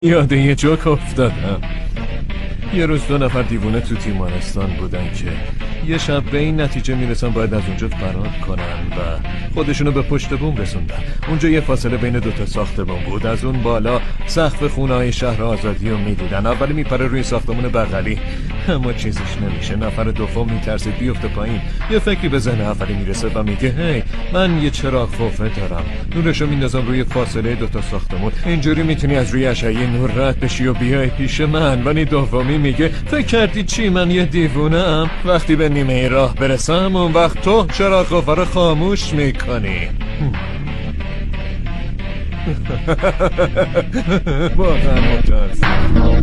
یاد یه جوک افتادم. یه روز 2 نفر دیوونه تو تیمارستان بودن که یه شب به این نتیجه میرسن باید از اونجا فرار کنن و خودشونو به پشت بوم رسوندن. اونجا یه فاصله بین 2 ساختمون بود. از اون بالا سقف خونه‌های شهر آزادی رو میدیدن. اولی میپره روی ساختمون بغلی، اما چیزیش نمیشه. نفر دوم میترسه بیفته پایین. یه فکری به ذهن اولی میرسه و میگه هی، من یه چراغ خوفه دارم، نورشو میندازم روی فاصله 2 ساختمون، اینجوری میتونی از روی اشعه نور رد بشی و بیای پیش من. ولی دومی میگه فکر کردی چی من یه دیوونه‌ام؟ وقتی به نیمه راه برسم اون وقت تو چراغ خوفه رو خاموش میکنی. واقعا متاسفم.